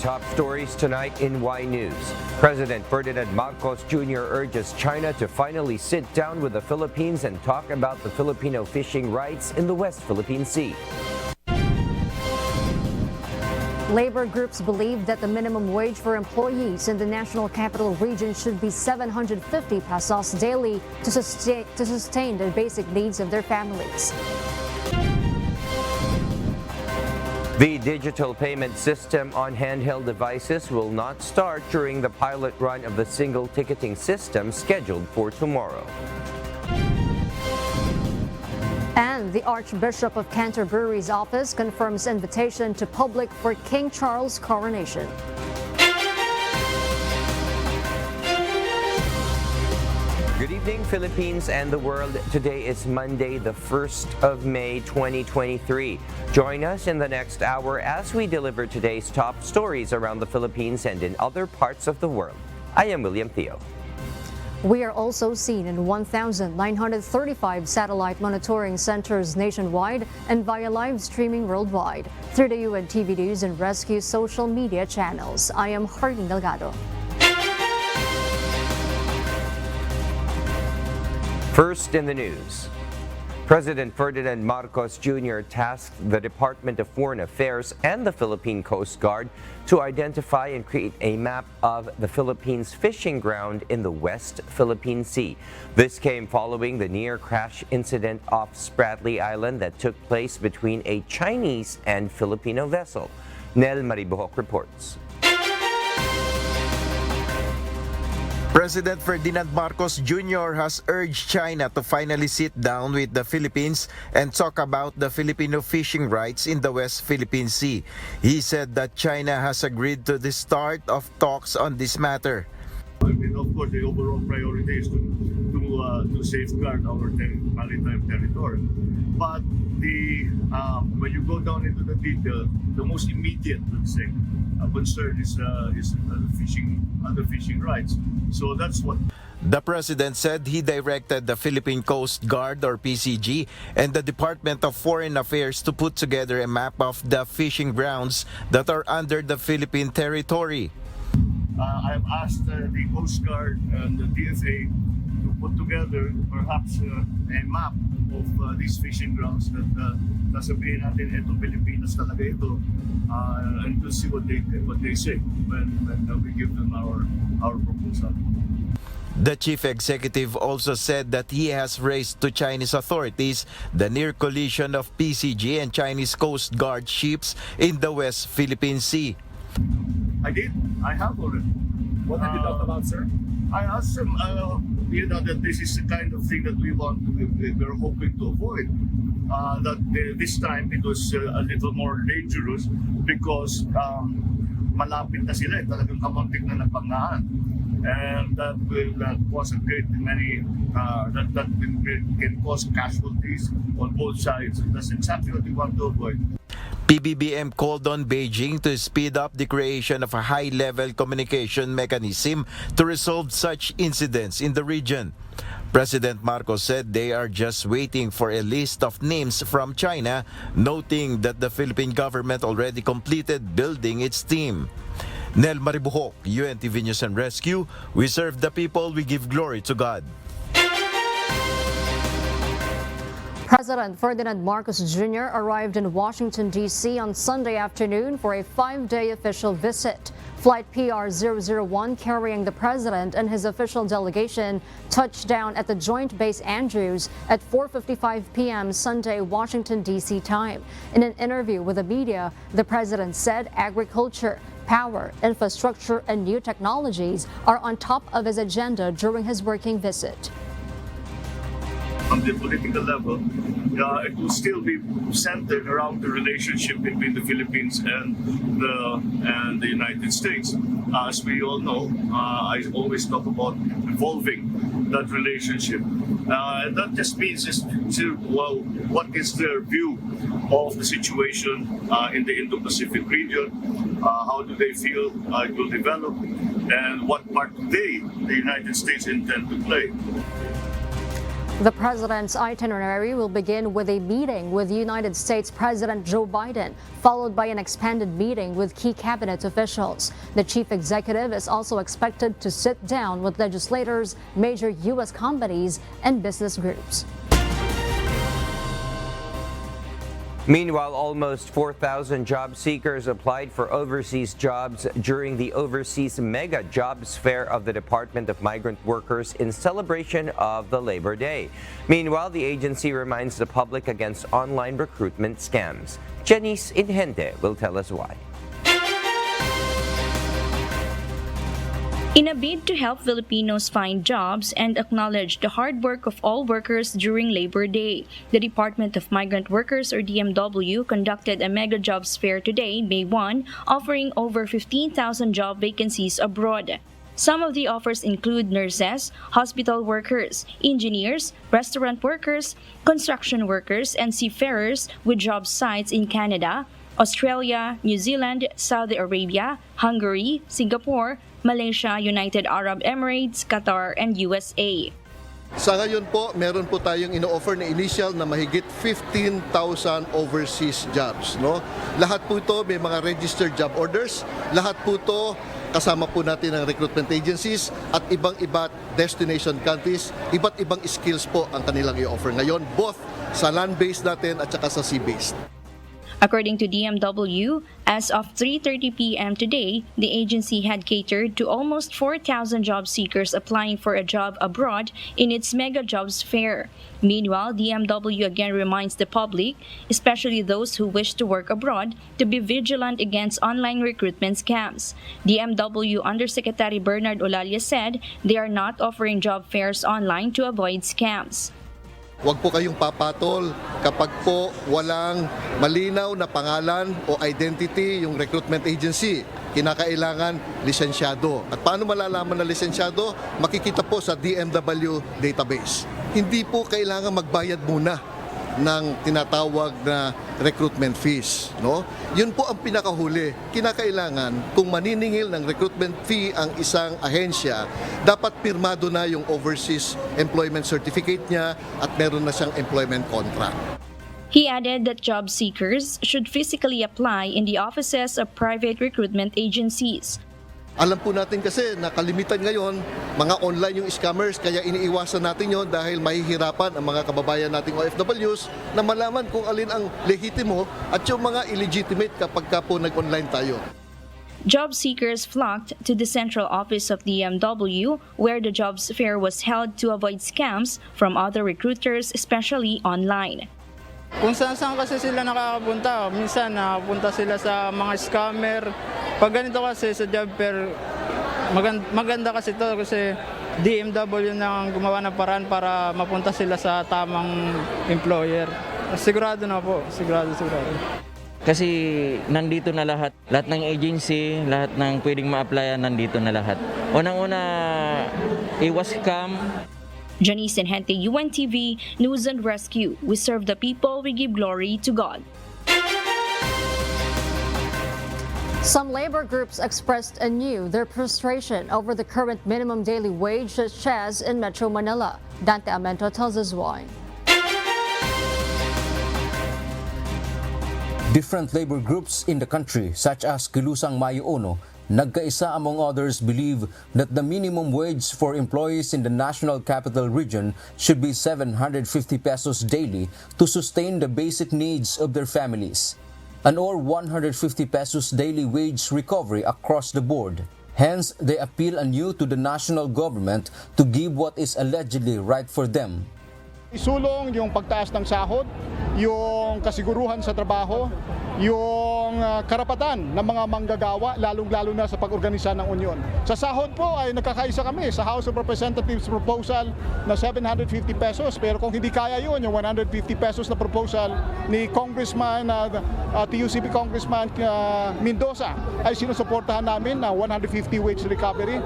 top stories tonight in Y News. President Ferdinand Marcos Jr. urges China to finally sit down with the Philippines and talk about the Filipino fishing rights in the West Philippine Sea. Labor groups believe that the minimum wage for employees in the National Capital Region should be 750 pesos daily to sustain the basic needs of their families. The digital payment system on handheld devices will not start during the pilot run of the single ticketing system scheduled for tomorrow. And the Archbishop of Canterbury's office confirms invitation to public for King Charles' coronation. Good evening, Philippines and the world. Today is Monday, the 1st of May, 2023. Join us in the next hour as we deliver today's top stories around the Philippines and in other parts of the world. I am William Theo. We are also seen in 1,935 satellite monitoring centers nationwide and via live streaming worldwide through the UNTV News and Rescue social media channels. I am Harding Delgado. First in the news, President Ferdinand Marcos Jr. tasked the Department of Foreign Affairs and the Philippine Coast Guard to identify and create a map of the Philippines' fishing ground in the West Philippine Sea. This came following the near-crash incident off Spratly Island that took place between a Chinese and Filipino vessel. Nel Maribuhok reports. President Ferdinand Marcos Jr. has urged China to finally sit down with the Philippines and talk about the Filipino fishing rights in the West Philippine Sea. He said that China has agreed to the start of talks on this matter. I mean, of course, the overall priority is to safeguard our maritime territory. But when you go down into the detail, the most immediate, let's say, concern is the fishing rights. So that's what. The president said he directed the Philippine Coast Guard or PCG and the Department of Foreign Affairs to put together a map of the fishing grounds that are under the Philippine territory. I've asked the Coast Guard and the DFA to put together perhaps a map of these fishing grounds that sasabihin natin ito Pilipinas talaga ito and to see what they say when we give them our proposal. The chief executive also said that he has raised to Chinese authorities the near collision of PCG and Chinese Coast Guard ships in the West Philippine Sea. I did. I have already. What have you talked about, sir? I asked them, that this is the kind of thing that we're hoping to avoid. That this time it was a little more dangerous because malapit na sila, talagang kamuntik na napangaan. And that will cause a great many, that can cause casualties on both sides. That's exactly what we want to avoid. PBBM called on Beijing to speed up the creation of a high-level communication mechanism to resolve such incidents in the region. President Marcos said they are just waiting for a list of names from China, noting that the Philippine government already completed building its team. Nel Maribuhok, UNTV News and Rescue. We serve the people, we give glory to God. President Ferdinand Marcos Jr. arrived in Washington, D.C. on Sunday afternoon for a 5-day official visit. Flight PR-001 carrying the president and his official delegation touched down at the Joint Base Andrews at 4:55 p.m. Sunday, Washington, D.C. time. In an interview with the media, the president said agriculture, power, infrastructure, and new technologies are on top of his agenda during his working visit. On the political level, it will still be centered around the relationship between the Philippines and the United States. As we all know, I always talk about evolving that relationship. And that just means what is their view of the situation in the Indo-Pacific region? How do they feel it will develop? And what part they, the United States, intend to play? The president's itinerary will begin with a meeting with United States President Joe Biden, followed by an expanded meeting with key cabinet officials. The chief executive is also expected to sit down with legislators, major U.S. companies, and business groups. Meanwhile, almost 4,000 job seekers applied for overseas jobs during the Overseas Mega Jobs Fair of the Department of Migrant Workers in celebration of the Labor Day. Meanwhile, the agency reminds the public against online recruitment scams. Janice Inhente will tell us why. In a bid to help Filipinos find jobs and acknowledge the hard work of all workers during Labor Day, the Department of Migrant Workers or DMW conducted a mega jobs fair today, May 1, offering over 15,000 job vacancies abroad. Some of the offers include nurses, hospital workers, engineers, restaurant workers, construction workers, and seafarers with job sites in Canada, Australia, New Zealand, Saudi Arabia, Hungary, Singapore, Malaysia, United Arab Emirates, Qatar, and USA. Sa ngayon po, meron po tayong ino-offer na initial na mahigit 15,000 overseas jobs. No? Lahat po ito may mga registered job orders. Lahat po ito kasama po natin ng recruitment agencies at ibang-iba destination countries. Iba't ibang skills po ang kanilang i-offer ngayon, both sa land-based natin at saka sa sea-based. According to DMW, as of 3:30 p.m. today, the agency had catered to almost 4,000 job seekers applying for a job abroad in its mega jobs fair. Meanwhile, DMW again reminds the public, especially those who wish to work abroad, to be vigilant against online recruitment scams. DMW Undersecretary Bernard Olalia said they are not offering job fairs online to avoid scams. Huwag po kayong papatol kapag po walang malinaw na pangalan o identity yung recruitment agency. Kinakailangan lisensyado. At paano malalaman na lisensyado? Makikita po sa DMW database. Hindi po kailangan magbayad muna ng tinatawag na recruitment fees. No? Yun po ang pinakahuli. Kinakailangan kung maniningil ng recruitment fee ang isang ahensya, dapat pirmado na yung overseas employment certificate niya at meron na siyang employment contract. He added that job seekers should physically apply in the offices of private recruitment agencies. Alam po natin kasi na kalimitan ngayon, mga online yung scammers, kaya iniiwasan natin yon dahil mahihirapan ang mga kababayan nating OFWs na malaman kung alin ang lehitimo at yung mga illegitimate kapag ka po nag-online tayo. Job seekers flocked to the central office of DMW where the jobs fair was held to avoid scams from other recruiters, especially online. Kung saan kasi sila nakakapunta, minsan nakapunta sila sa mga scammer. Pag ganito kasi sa job fair, maganda kasi ito kasi DMW nang gumawa ng paraan para mapunta sila sa tamang employer. Sigurado na po, sigurado. Kasi nandito na lahat ng agency, lahat ng pwedeng ma-applyan, nandito na lahat. Unang-una, iwas scam. Janice Inhente, UNTV, News and Rescue. We serve the people, we give glory to God. Some labor groups expressed anew their frustration over the current minimum daily wage such as in Metro Manila. Dante Amento tells us why. Different labor groups in the country, such as Kilusang Mayo Ono, nagkaisa among others believe that the minimum wage for employees in the National Capital Region should be 750 pesos daily to sustain the basic needs of their families, and or 150 pesos daily wage recovery across the board. Hence, they appeal anew to the national government to give what is allegedly right for them. Isulong yung pagtaas ng sahod, yung kasiguruhan sa trabaho, yung karapatan ng mga manggagawa, lalong-lalo na sa pag-organisa ng union. Sa sahod po ay nagkakaisa kami sa House of Representatives proposal na 750 pesos. Pero kung hindi kaya yun, yung 150 pesos na proposal ni Congressman, TUCP Congressman Mendoza, ay sinusuportahan namin na 150 wage recovery.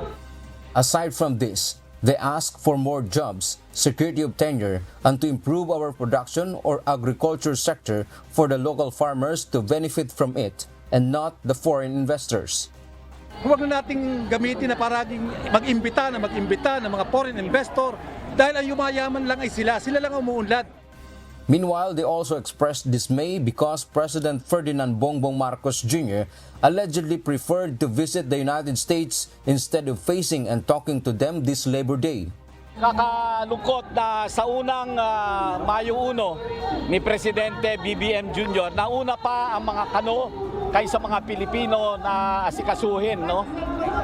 Aside from this, they ask for more jobs, security of tenure, and to improve our production or agriculture sector for the local farmers to benefit from it and not the foreign investors. Huwag na nating gamitin na paraging mag-imbita ng mga foreign investor Dahil ang yumayaman lang ay sila lang ang umuunlad. Meanwhile, they also expressed dismay because President Ferdinand Bongbong Marcos Jr. allegedly preferred to visit the United States instead of facing and talking to them this Labor Day. Nakakalungkot na sa unang Mayo 1 ni Presidente BBM Jr. nauna pa ang mga kano kaysa mga Pilipino na asikasuhin, no?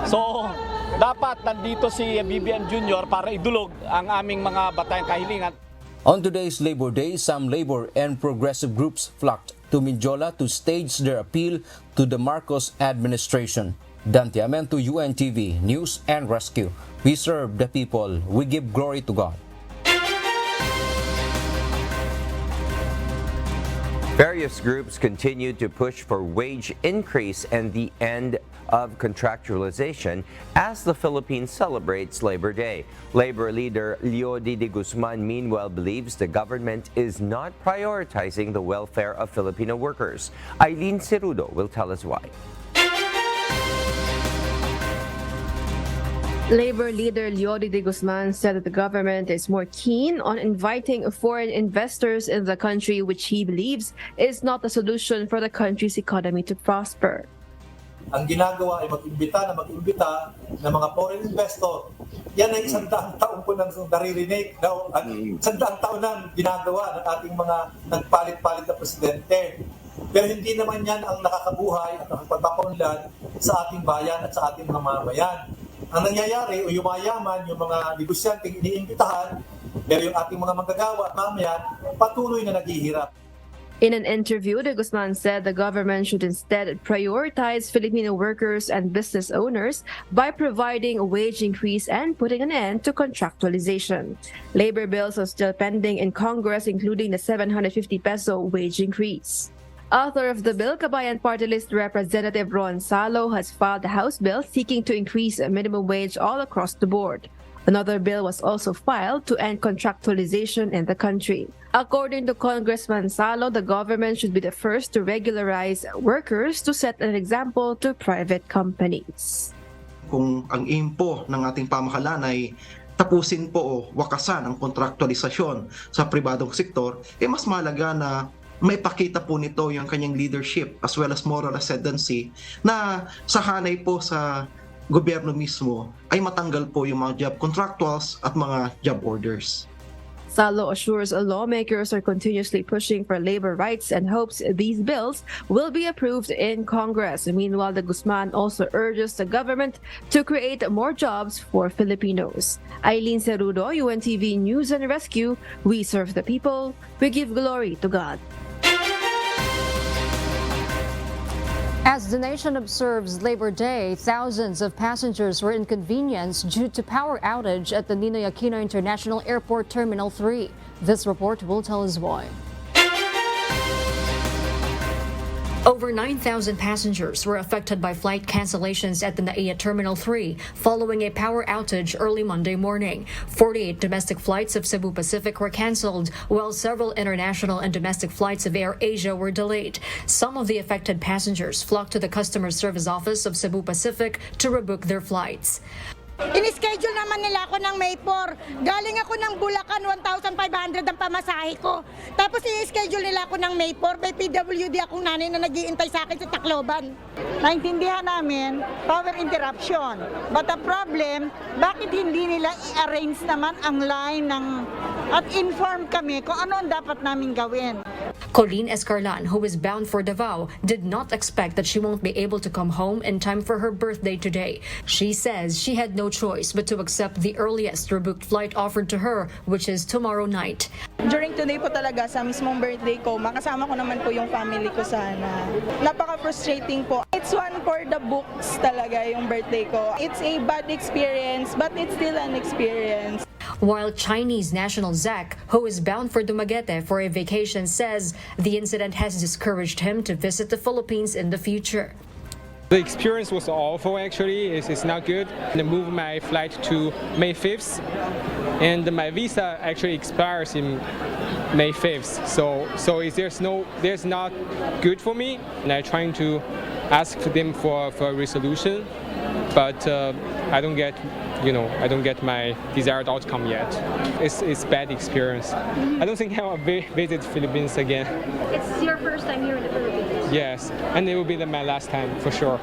So, dapat nandito si BBM Jr. para idulog ang aming mga batayang kahilingan. On today's Labor Day, some labor and progressive groups flocked to Mindiola to stage their appeal to the Marcos administration. Dante Amento, UNTV, News and Rescue. We serve the people. We give glory to God. Various groups continue to push for wage increase and the end of contractualization as the Philippines celebrates Labor Day. Labor leader Leody de Guzman meanwhile believes the government is not prioritizing the welfare of Filipino workers. Eileen Cerudo will tell us why. Labor leader Leody de Guzman said that the government is more keen on inviting foreign investors in the country, which he believes is not the solution for the country's economy to prosper. Ang ginagawa ay mag-imbita ng mga foreign investor. Yan ay 100 taon ko nang naririnig. 100 taon nang ginagawa ng ating mga nagpalit-palit na presidente. Pero hindi naman yan ang nakakabuhay at nakapagpapaunlad sa ating bayan at sa ating mga mamayan. Ang nangyayari o yumayaman yung mga negosyanteng iniimbitahan, pero yung ating mga manggagawa at mamayan patuloy na naghihirap. In an interview, de Guzman said the government should instead prioritize Filipino workers and business owners by providing a wage increase and putting an end to contractualization. Labor bills are still pending in Congress, including the 750 peso wage increase. Author of the bill, Kabayan Party List Representative Ron Salo, has filed a House bill seeking to increase a minimum wage all across the board. Another bill was also filed to end contractualization in the country. According to Congressman Salo, the government should be the first to regularize workers to set an example to private companies. Kung ang aim po ng ating pamahalaan ay tapusin po o wakasan ang kontraktualisasyon sa pribadong sektor, mas mahalaga na may pakita po nito yung kanyang leadership as well as moral ascendancy na sa hanay po sa gobyerno mismo ay matanggal po yung mga job contractuals at mga job orders. Salo assures lawmakers are continuously pushing for labor rights and hopes these bills will be approved in Congress. Meanwhile, de Guzman also urges the government to create more jobs for Filipinos. Eileen Cerudo, UNTV News and Rescue. We serve the people. We give glory to God. As the nation observes Labor Day, thousands of passengers were inconvenienced due to power outage at the Ninoy Aquino International Airport Terminal 3. This report will tell us why. Over 9,000 passengers were affected by flight cancellations at the NAIA Terminal 3 following a power outage early Monday morning. 48 domestic flights of Cebu Pacific were canceled, while several international and domestic flights of Air Asia were delayed. Some of the affected passengers flocked to the customer service office of Cebu Pacific to rebook their flights. In-schedule naman nila ako ng May 4. Galing ako ng Bulacan, 1,500 ang pamasahe ko. Tapos i-schedule nila ako ng May 4. May PWD akong nanay na nag-iintay sa akin sa Tacloban. Naintindihan namin, power interruption. But the problem, bakit hindi nila i-arrange naman ang line at inform kami kung ano ang dapat namin gawin. Colleen Escarlan, who is bound for Davao, did not expect that she won't be able to come home in time for her birthday today. She says she had no choice but to accept the earliest rebooked flight offered to her, which is tomorrow night. During today po talaga sa mismong birthday ko, makasama ko naman po yung family ko sana. Napaka-frustrating po. It's one for the books talaga yung birthday ko. It's a bad experience, but it's still an experience. While Chinese national Zach, who is bound for Dumaguete for a vacation, says the incident has discouraged him to visit the Philippines in the future. The experience was awful actually. It's not good. I moved my flight to May 5th and my visa actually expires in May 5th. So there's not good for me and I'm trying to ask them for a resolution, but I don't get my desired outcome yet. It's bad experience. I don't think I'll visit Philippines again. It's your first time here in the Philippines? Yes, and it will be my last time for sure.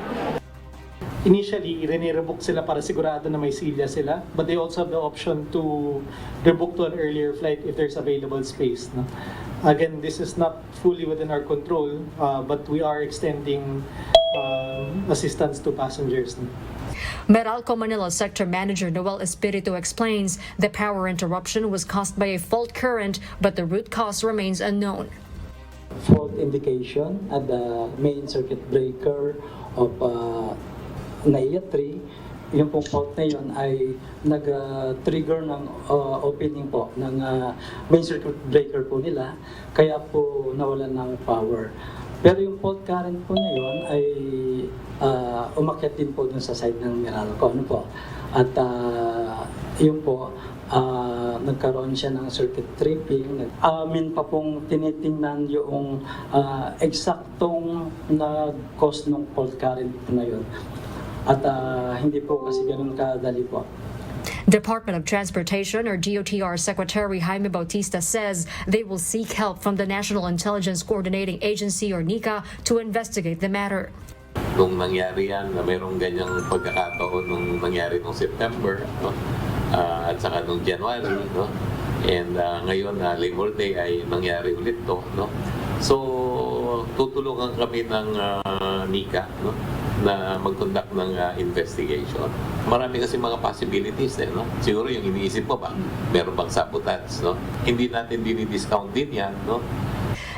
Initially, rebook sila para sigurado na may silya sila, but they also have the option to rebook to an earlier flight if there's available space. No? Again, this is not fully within our control, but we are extending assistance to passengers. No? Meralco Manila Sector Manager Noel Espiritu explains the power interruption was caused by a fault current, but the root cause remains unknown. Fault indication at the main circuit breaker of NAIA 3, yung pong fault na yun ay nag-trigger ng opening po ng main circuit breaker po nila, kaya po nawalan ng power. Pero yung fault current po na yun ay umakyat din po dun sa side ng Meralco. Ano po? At yun po, nagkaroon siya ng circuit tripping. Amin pa pong tinitingnan yung eksaktong nag-cause ng fault current na yun. At hindi po kasi ganun kadali po. Department of Transportation or DOTR Secretary Jaime Bautista says they will seek help from the National Intelligence Coordinating Agency or NICA to investigate the matter. Nung nangyari yan, na mayroong ganyang pagkakataon nung nangyari nung September, no? At saka nung January, no? And ngayon Labor Day ay nangyari ulit to, no? So tutulungan kami ng NICA, no? Na mag-conduct ng investigation. Marami kasi mga possibilities no? Siguro yung iniisip mo ba, meron bang sabotage, no? Hindi natin dinidiscount din yan, no?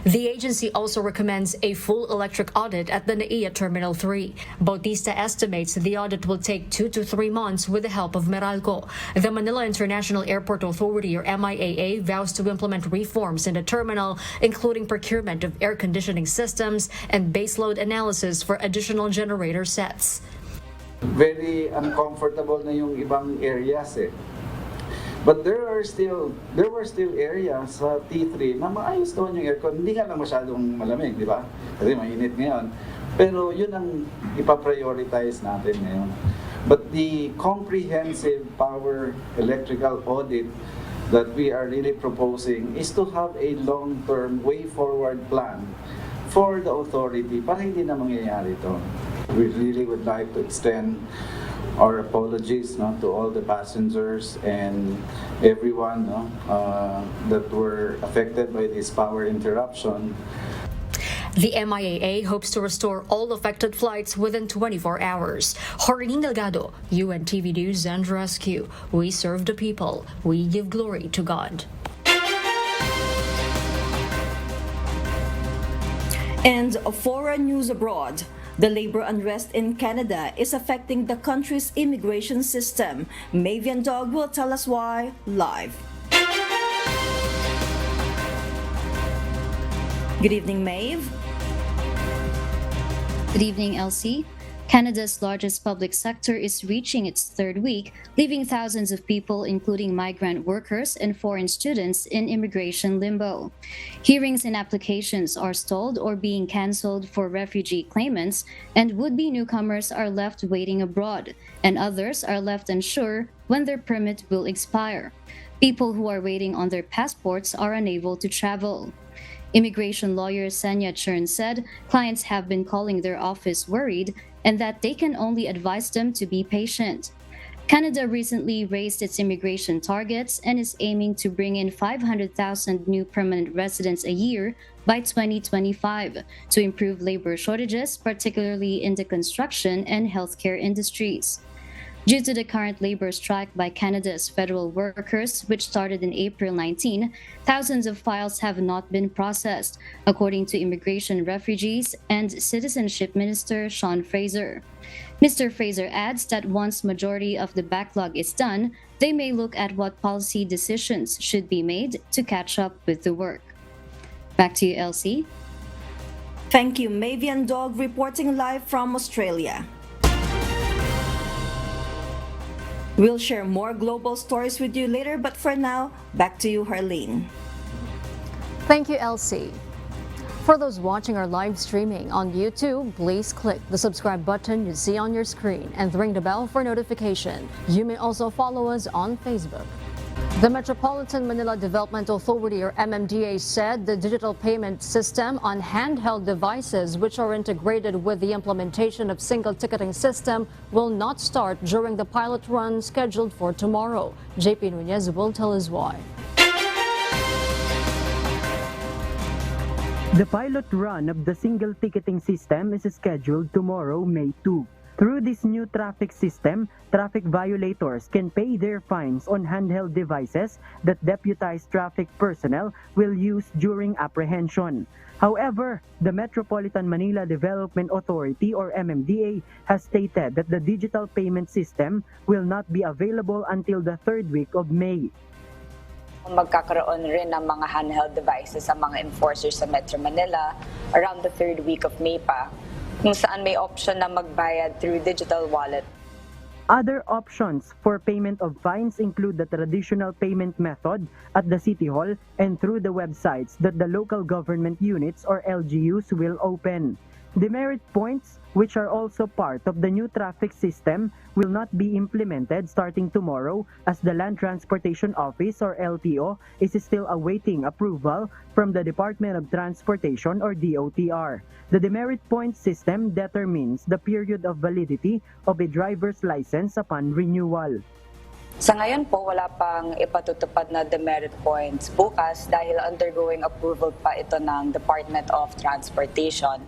The agency also recommends a full electric audit at the NAIA Terminal 3. Bautista estimates the audit will take 2 to 3 months with the help of Meralco. The Manila International Airport Authority or MIAA vows to implement reforms in the terminal, including procurement of air conditioning systems and baseload analysis for additional generator sets. Very uncomfortable na yung ibang areas eh. But there were still areas sa T3 na maayos doon yung aircon. Hindi nga lang masyadong malamig, di ba? Kasi mainit ngayon. Pero yun ang ipaprioritize natin ngayon. But the comprehensive power electrical audit that we are really proposing is to have a long-term way forward plan for the authority para hindi na mangyayari ito. We really would like to extend our apologies to all the passengers and everyone that were affected by this power interruption. The MIAA hopes to restore all affected flights within 24 hours. Jorlene Delgado, UNTV News and Rescue. We serve the people. We give glory to God. And foreign news abroad. The labor unrest in Canada is affecting the country's immigration system. Mavian Dog will tell us why live. Good evening, Maeve. Good evening, Elsie. Canada's largest public sector is reaching its third week, leaving thousands of people, including migrant workers and foreign students, in immigration limbo. Hearings and applications are stalled or being cancelled for refugee claimants, and would-be newcomers are left waiting abroad, and others are left unsure when their permit will expire. People who are waiting on their passports are unable to travel. Immigration lawyer Sanya Chern said clients have been calling their office worried and that they can only advise them to be patient. Canada recently raised its immigration targets and is aiming to bring in 500,000 new permanent residents a year by 2025 to improve labor shortages, particularly in the construction and healthcare industries. Due to the current labor strike by Canada's federal workers, which started in April 19, thousands of files have not been processed, according to Immigration, Refugees, and Citizenship Minister Sean Fraser. Mr. Fraser adds that once majority of the backlog is done, they may look at what policy decisions should be made to catch up with the work. Back to you, Elsie. Thank you, Mavian Dog, reporting live from Australia. We'll share more global stories with you later, but for now, back to you, Harleen. Thank you, Elsie. For those watching our live streaming on YouTube, please click the subscribe button you see on your screen and ring the bell for notification. You may also follow us on Facebook. The Metropolitan Manila Development Authority, or MMDA, said the digital payment system on handheld devices which are integrated with the implementation of single ticketing system will not start during the pilot run scheduled for tomorrow. JP Nunez will tell us why. The pilot run of the single ticketing system is scheduled tomorrow, May 2. Through this new traffic system, traffic violators can pay their fines on handheld devices that deputized traffic personnel will use during apprehension. However, the Metropolitan Manila Development Authority, or MMDA, has stated that the digital payment system will not be available until the third week of May. Magkakaroon rin ng mga handheld devices sa mga enforcers sa Metro Manila around the third week of May pa, kung saan may option na magbayad through digital wallet. Other options for payment of fines include the traditional payment method at the City Hall and through the websites that the local government units, or LGUs, will open. Demerit points, which are also part of the new traffic system, will not be implemented starting tomorrow, as the Land Transportation Office, or LTO, is still awaiting approval from the Department of Transportation, or DOTR. The demerit point system determines the period of validity of a driver's license upon renewal. Sa ngayon po, wala pang ipatutupad na demerit points bukas dahil undergoing approval pa ito ng Department of Transportation.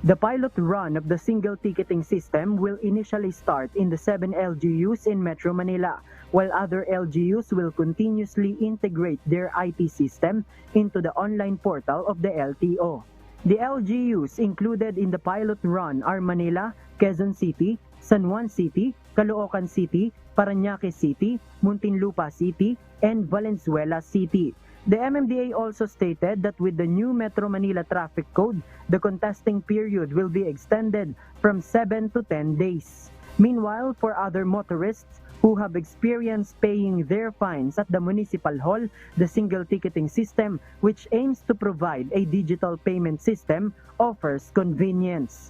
The pilot run of the single ticketing system will initially start in the 7 LGUs in Metro Manila, while other LGUs will continuously integrate their IT system into the online portal of the LTO. The LGUs included in the pilot run are Manila, Quezon City, San Juan City, Caloocan City, Parañaque City, Muntinlupa City, and Valenzuela City. The MMDA also stated that with the new Metro Manila traffic code, the contesting period will be extended from 7 to 10 days. Meanwhile, for other motorists who have experienced paying their fines at the Municipal Hall, the single ticketing system, which aims to provide a digital payment system, offers convenience.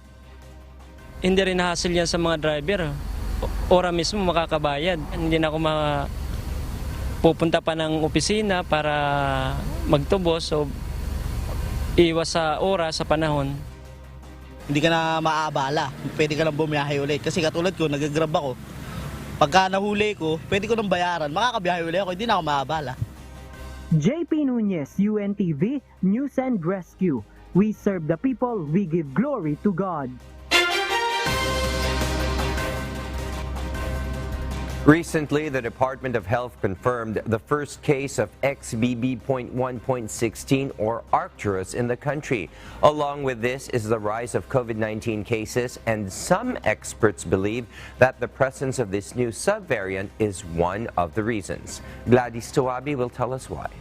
Hindi rin hassle yan sa mga driver. Ora mismo makakabayad. Hindi na ako pupunta pa ng opisina para magtubos, so iwas sa oras, sa panahon. Hindi ka na maaabala, pwede ka nang bumiyahe ulit. Kasi katulad ko, nag-grab ako. Pagka nahuli ko, pwede ko nang bayaran. Makakabiyahe ulit ako, hindi na ako maabala. JP Nunez, UNTV, News and Rescue. We serve the people, we give glory to God. Recently, the Department of Health confirmed the first case of XBB.1.16 or Arcturus in the country. Along with this is the rise of COVID-19 cases, and some experts believe that the presence of this new subvariant is one of the reasons. Gladys Tuabi will tell us why.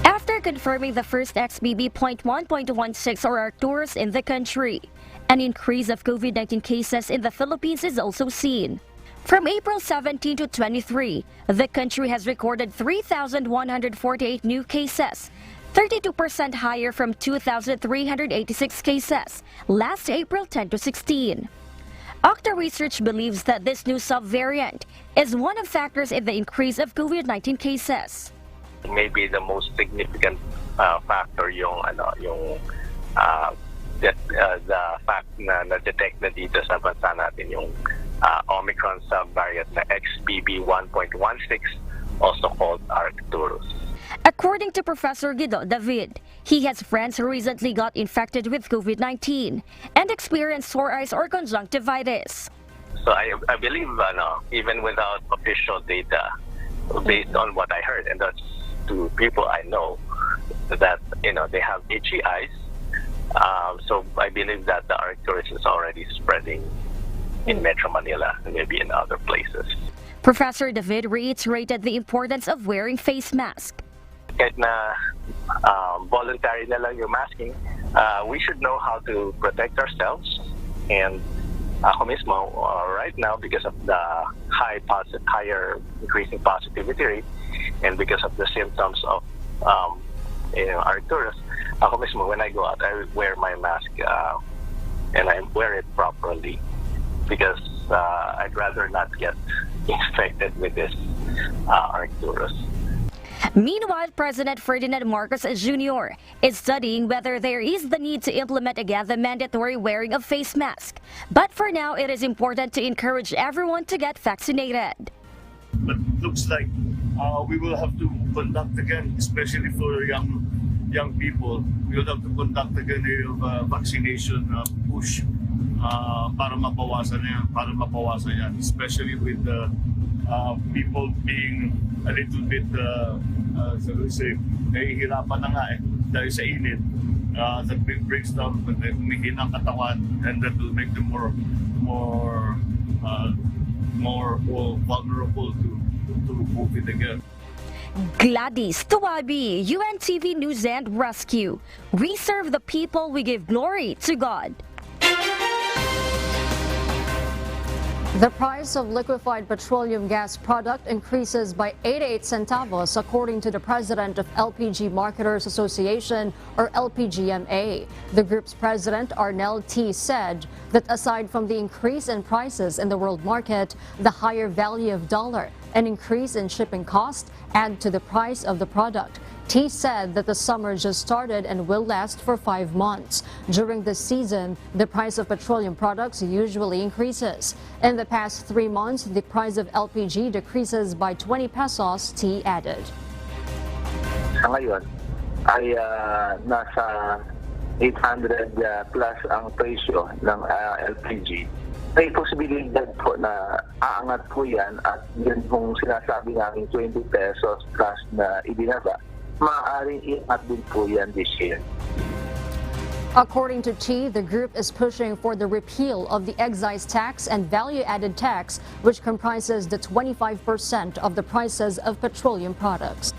After confirming the first XBB.1.16 or Arcturus in the country, an increase of COVID-19 cases in the Philippines is also seen. From April 17 to 23, the country has recorded 3,148 new cases, 32% higher from 2,386 cases last April 10 to 16. Octa Research believes that this new subvariant is one of factors in the increase of COVID-19 cases. Maybe the most significant factor the fact na na-detect na dito sa bansa natin yung Omicron subvariant na XBB 1.16, also called Arcturus. According to Professor Guido David, he has friends who recently got infected with COVID-19 and experienced sore eyes or conjunctivitis. So I believe, even without official data, based on what I heard, and that's to people I know, that they have itchy eyes. So I believe that the Arcturus is already spreading in Metro Manila and maybe in other places. Professor David reiterated the importance of wearing face mask. Kahit na voluntary na lang yung masking, we should know how to protect ourselves. And ako mismo, right now, because of the higher increasing positivity rate and because of the symptoms of our tourists. Ako mismo, when I go out, I wear my mask and I wear it properly because I'd rather not get infected with this Arcturus. Meanwhile, President Ferdinand Marcos Jr. is studying whether there is the need to implement again the mandatory wearing of face mask. But for now, it is important to encourage everyone to get vaccinated. But it looks like we will have to conduct again, especially for young people. We will have to conduct again a vaccination push para mabawasan yan, especially with people being a little bit, nahihirapan na nga dahil sa init. That brings down, humihina ang katawan, and that will make them more vulnerable to COVID again. Gladys Tuwabi, UNTV News and Rescue. We serve the people, we give glory to God. The price of liquefied petroleum gas product increases by 88 centavos, according to the president of LPG Marketers Association, or LPGMA. The group's president, Arnel T., said that aside from the increase in prices in the world market, the higher value of dollar and increase in shipping cost add to the price of the product. T said that the summer just started and will last for 5 months. During this season, the price of petroleum products usually increases. In the past 3 months, the price of LPG decreases by 20 pesos, T added. Sa ngayon ay nasa 800 plus ang presyo ng LPG. May posibilidad po na aangat po yan, at yun kung sinasabi namin 20 pesos plus na ibinaba, maaaring iangat din po yan this year. According to T, the group is pushing for the repeal of the excise tax and value-added tax, which comprises the 25% of the prices of petroleum products.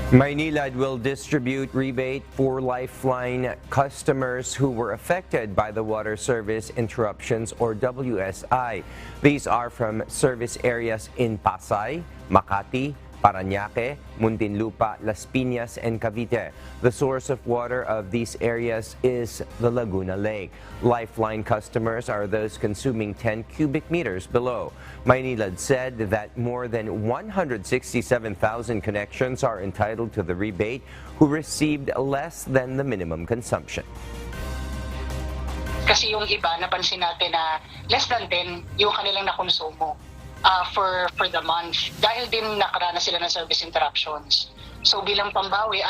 Maynilad will distribute rebate for Lifeline customers who were affected by the water service interruptions, or WSI. These are from service areas in Pasay, Makati, Parañaque, Muntinlupa, Las Piñas, and Cavite. The source of water of these areas is the Laguna Lake. Lifeline customers are those consuming 10 cubic meters below. Maynilad said that more than 167,000 connections are entitled to the rebate who received less than the minimum consumption. Kasi yung iba, napansin natin na less than 10 yung kanilang nakonsumo for the month. Dahil din nakaranas sila ng service interruptions. So bilang pambawi,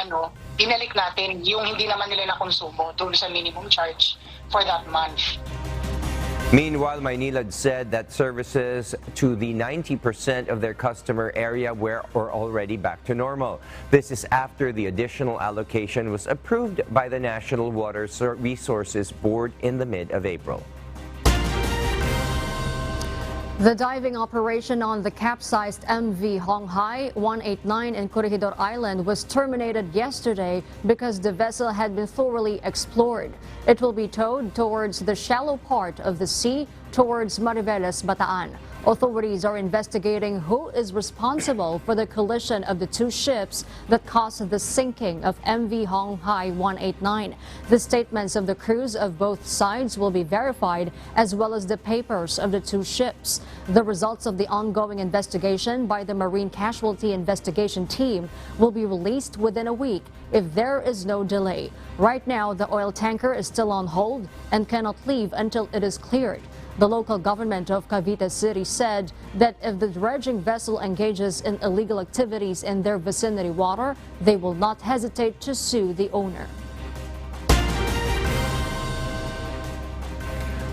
binalik natin yung hindi naman nila nakonsumo doon sa minimum charge for that month. Meanwhile, Maynilad said that services to the 90% of their customer area were already back to normal. This is after the additional allocation was approved by the National Water Resources Board in the mid of April. The diving operation on the capsized MV Honghai 189 in Corregidor Island was terminated yesterday because the vessel had been thoroughly explored. It will be towed towards the shallow part of the sea towards Mariveles, Bataan. Authorities are investigating who is responsible for the collision of the two ships that caused the sinking of MV Honghai 189. The statements of the crews of both sides will be verified, as well as the papers of the two ships. The results of the ongoing investigation by the Marine Casualty Investigation Team will be released within a week if there is no delay. Right now, the oil tanker is still on hold and cannot leave until it is cleared. The local government of Cavite City said that if the dredging vessel engages in illegal activities in their vicinity water, they will not hesitate to sue the owner.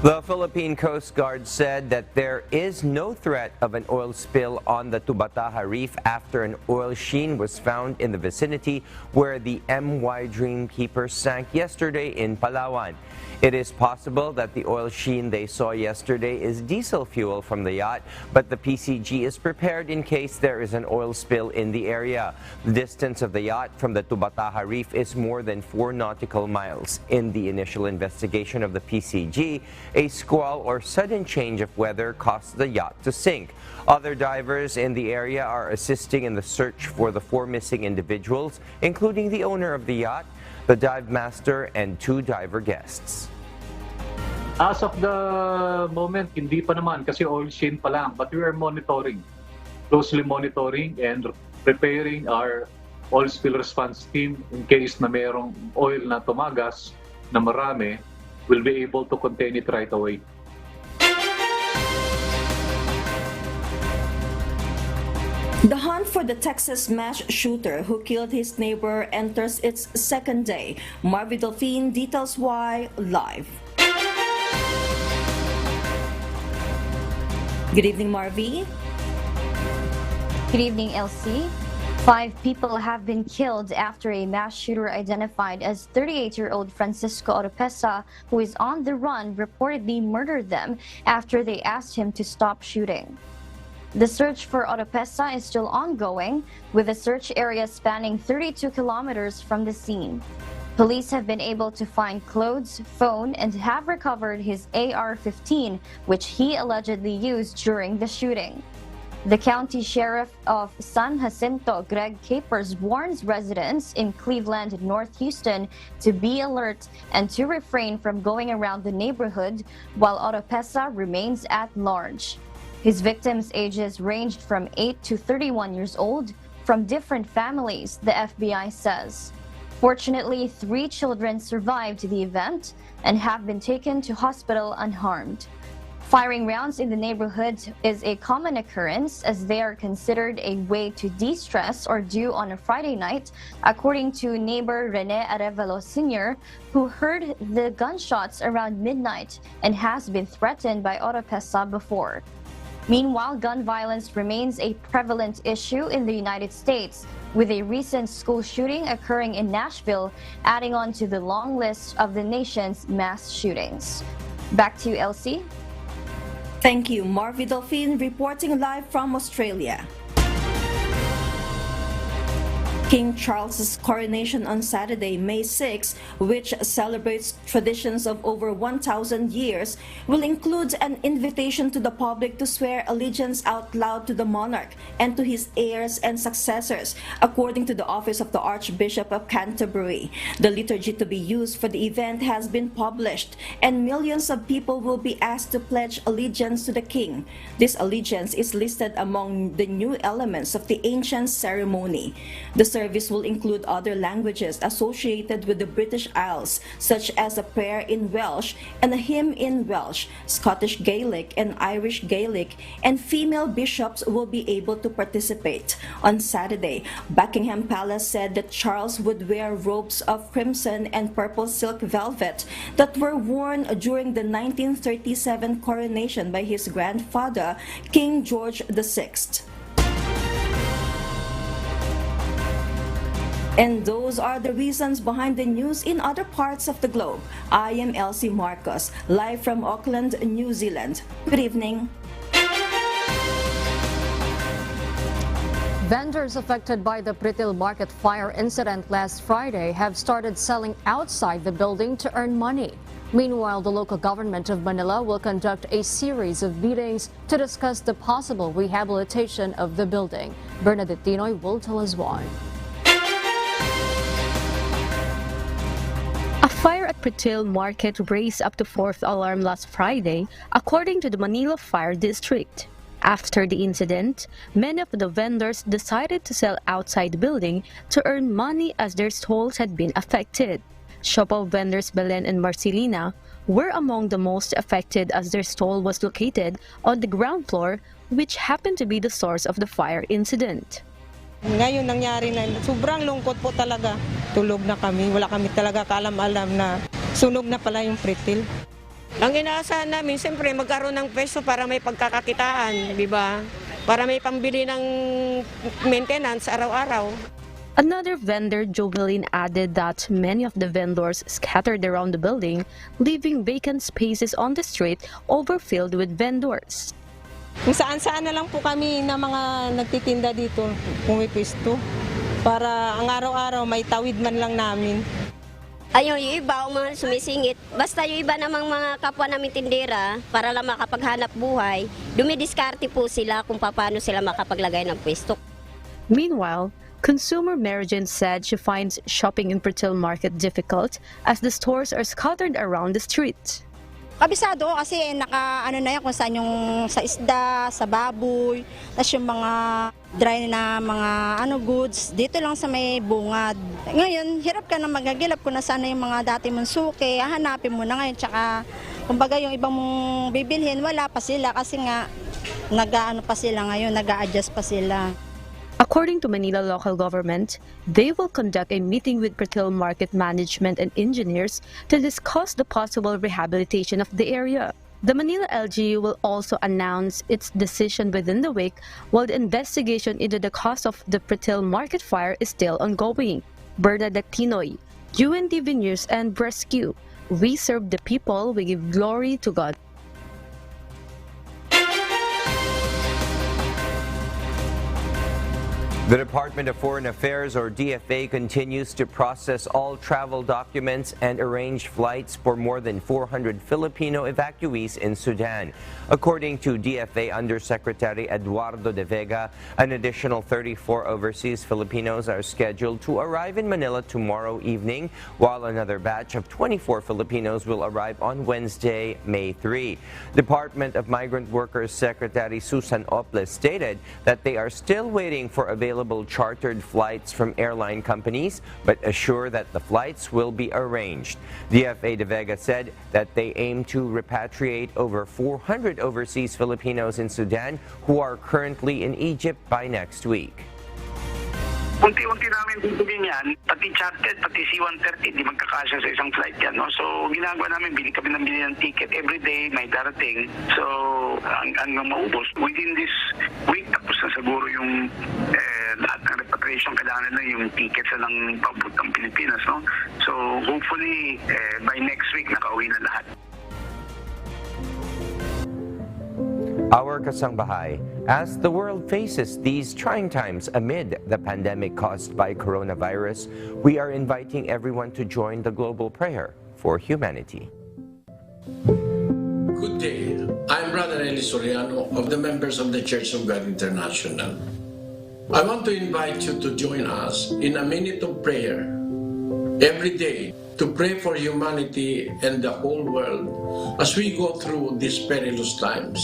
The Philippine Coast Guard said that there is no threat of an oil spill on the Tubataha Reef after an oil sheen was found in the vicinity where the MY Dreamkeeper sank yesterday in Palawan. It is possible that the oil sheen they saw yesterday is diesel fuel from the yacht, but the PCG is prepared in case there is an oil spill in the area. The distance of the yacht from the Tubataha Reef is more than 4 nautical miles. In the initial investigation of the PCG, a squall or sudden change of weather caused the yacht to sink. Other divers in the area are assisting in the search for the 4 missing individuals, including the owner of the yacht, the dive master, and 2 diver guests. As of the moment, hindi pa naman kasi oil sheen pa lang, but we are monitoring, closely monitoring and preparing our oil spill response team in case na mayroong oil na tumagas na marami, will be able to contain it right away. The hunt for the Texas mass shooter who killed his neighbor enters its second day. Marvy Delphine details why live. Good evening, Marvy. Good evening, Elsie. 5 people have been killed after a mass shooter identified as 38-year-old Francisco Oropesa, who is on the run, reportedly murdered them after they asked him to stop shooting. The search for Oropesa is still ongoing, with the search area spanning 32 kilometers from the scene. Police have been able to find clothes, phone, and have recovered his AR-15, which he allegedly used during the shooting. The county sheriff of San Jacinto, Greg Capers, warns residents in Cleveland, North Houston to be alert and to refrain from going around the neighborhood while Oropesa remains at large. His victims' ages ranged from 8 to 31 years old, from different families, the FBI says. Fortunately, 3 children survived the event and have been taken to hospital unharmed. Firing rounds in the neighborhood is a common occurrence as they are considered a way to de-stress or do on a Friday night, according to neighbor Rene Arevalo Sr., who heard the gunshots around midnight and has been threatened by Oropesa before. Meanwhile, gun violence remains a prevalent issue in the United States, with a recent school shooting occurring in Nashville adding on to the long list of the nation's mass shootings. Back to you, Elsie. Thank you, Marvy Delphine, reporting live from Australia. King Charles's coronation on Saturday, May 6, which celebrates traditions of over 1,000 years, will include an invitation to the public to swear allegiance out loud to the monarch and to his heirs and successors, according to the Office of the Archbishop of Canterbury. The liturgy to be used for the event has been published, and millions of people will be asked to pledge allegiance to the king. This allegiance is listed among the new elements of the ancient ceremony. The service will include other languages associated with the British Isles, such as a prayer in Welsh and a hymn in Welsh, Scottish Gaelic, and Irish Gaelic, and female bishops will be able to participate. On Saturday, Buckingham Palace said that Charles would wear robes of crimson and purple silk velvet that were worn during the 1937 coronation by his grandfather, King George VI. And those are the reasons behind the news in other parts of the globe. I am Elsie Marcos, live from Auckland, New Zealand. Good evening. Vendors affected by the Pritil Market fire incident last Friday have started selling outside the building to earn money. Meanwhile, the local government of Manila will conduct a series of meetings to discuss the possible rehabilitation of the building. Bernadette Dinoy will tell us why. A fire at Pritil Market raised up to 4th alarm last Friday, according to the Manila Fire District. After the incident, many of the vendors decided to sell outside the building to earn money as their stalls had been affected. Siopaw vendors Belen and Marcelina were among the most affected as their stall was located on the ground floor, which happened to be the source of the fire incident. Ngayon nangyari na, sobrang lungkot po talaga. Tulog na kami, wala kami talaga kaalam-alam na sunog na pala yung Pritil. Ang inaasahan namin, siyempre magkaroon ng peso para may pagkakakitaan, di ba? Para may pambili ng maintenance araw-araw. Another vendor, Jovelyn, added that many of the vendors scattered around the building, leaving vacant spaces on the street overfilled with vendors. Kung saan-saan na lang po kami na mga nagtitinda dito, pumipisto, para ang araw-araw may tawid man lang namin. Ayun, yung iba, mga sumisingit. Basta yung iba namang mga kapwa namin tindera, para lang makapaghanap buhay, dumidiskarte po sila kung paano sila makapaglagay ng pwesto. Meanwhile, consumer Mary Jane said she finds shopping in Pretil Market difficult as the stores are scattered around the street. Kabisado ko kasi naka-ano na yan kung saan yung sa isda, sa baboy, tapos yung mga dry na mga goods, dito lang sa may bungad. Ngayon, hirap ka na magagilap kung nasaan na yung mga dati mong suki, hahanapin mo na ngayon, tsaka kumbaga yung ibang mong bibilhin, wala pa sila kasi nga nag-ano pa sila ngayon, nag-a-adjust pa sila. According to Manila local government, they will conduct a meeting with Pretil Market management and engineers to discuss the possible rehabilitation of the area. The Manila LGU will also announce its decision within the week, while the investigation into the cause of the Pretil Market fire is still ongoing. Bernadette Tinoy, UNTV News and Rescue. We serve the people, we give glory to God. The Department of Foreign Affairs, or DFA, continues to process all travel documents and arrange flights for more than 400 Filipino evacuees in Sudan. According to DFA Undersecretary Eduardo de Vega, an additional 34 overseas Filipinos are scheduled to arrive in Manila tomorrow evening, while another batch of 24 Filipinos will arrive on Wednesday, May 3. Department of Migrant Workers Secretary Susan Oples stated that they are still waiting for available chartered flights from airline companies, but assure that the flights will be arranged. DFA de Vega said that they aim to repatriate over 400 overseas Filipinos in Sudan who are currently in Egypt by next week. Unti-unti namin bibigyan yan, pati chartered, pati C-130, di magkakasya sa isang flight yan. No? So, ginagawa namin, bili kami ng ticket every day, may darating. So, hanggang maubos. Within this week, tapos na siguro yung lahat ng repatriation, kailangan na yung tickets na lang papuntang Pilipinas. No? So, hopefully, by next week, nakauwi na lahat. Our Kasangbahay, as the world faces these trying times amid the pandemic caused by coronavirus, we are inviting everyone to join the global prayer for humanity. Good day. I'm Brother Eli Soriano of the members of the Church of God International. I want to invite you to join us in a minute of prayer every day to pray for humanity and the whole world as we go through these perilous times.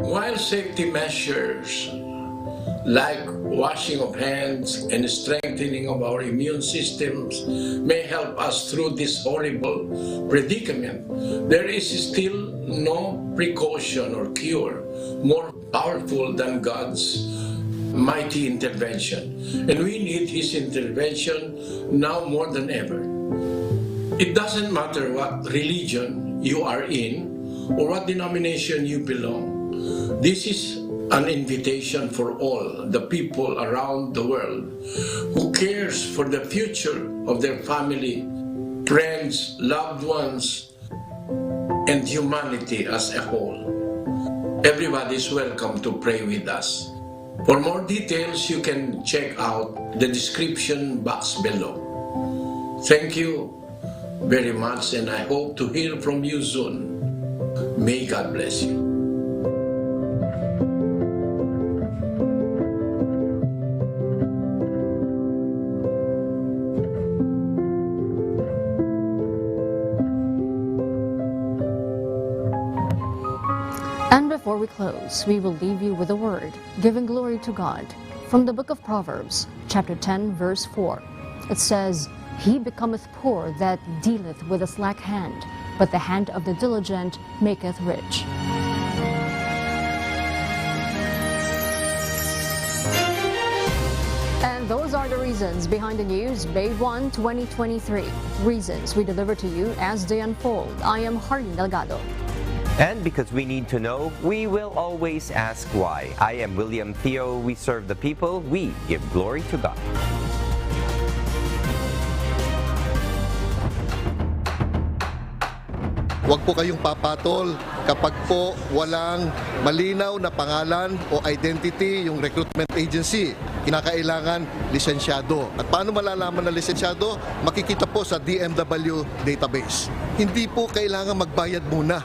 While safety measures like washing of hands and strengthening of our immune systems may help us through this horrible predicament, there is still no precaution or cure more powerful than God's mighty intervention. And we need His intervention now more than ever. It doesn't matter what religion you are in or what denomination you belong. This is an invitation for all the people around the world who cares for the future of their family, friends, loved ones, and humanity as a whole. Everybody is welcome to pray with us. For more details, you can check out the description box below. Thank you very much, and I hope to hear from you soon. May God bless you. And before we close, we will leave you with a word, giving glory to God. From the book of Proverbs, chapter 10, verse 4. It says, "He becometh poor that dealeth with a slack hand, but the hand of the diligent maketh rich." And those are the reasons behind the news, May 1, 2023. Reasons we deliver to you as they unfold. I am Hardin Delgado. And because we need to know, we will always ask why. I am William Theo. We serve the people. We give glory to God. Huwag po kayong papatol kapag po walang malinaw na pangalan o identity yung recruitment agency. kinakailangan lisensyado. At paano malalaman na lisensyado? Makikita po sa DMW database. Hindi po kailangan magbayad muna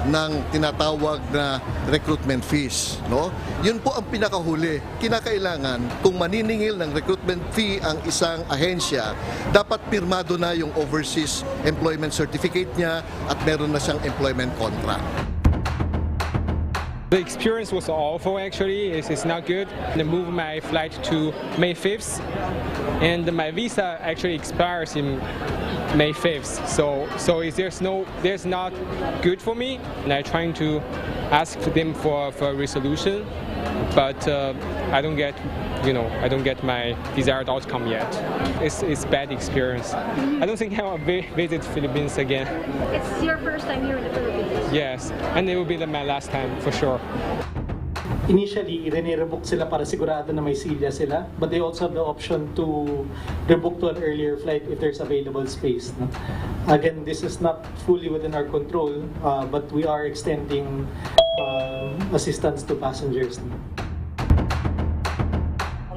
ng tinatawag na recruitment fees, no? Yun po ang pinakahuli. Kinakailangan kung maniningil ng recruitment fee ang isang ahensya, dapat pirmado na yung overseas employment certificate niya at meron na siyang employment contract. The experience was awful actually. It's not good. I moved my flight to May 5th and my visa actually expires in May 5th. So there's not good for me. And I'm trying to ask them for a resolution, but I don't get my desired outcome yet. It's bad experience. I don't think I'll visit Philippines again. It's your first time here in the Philippines? Yes, and it will be my last time for sure. Initially, rebook sila para sigurado na may silya sila, but they also have the option to rebook to an earlier flight if there's available space. No? Again, this is not fully within our control, but we are extending assistance to passengers.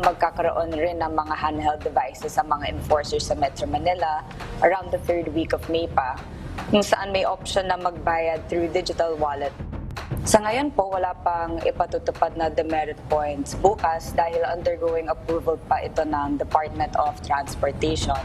Magkakaroon rin ng mga handheld devices sa mga enforcers sa Metro Manila around the third week of May pa, kung saan may option na magbayad through digital wallet. Sa ngayon po, wala pang ipatutupad na demerit points bukas dahil undergoing approval pa ito ng Department of Transportation.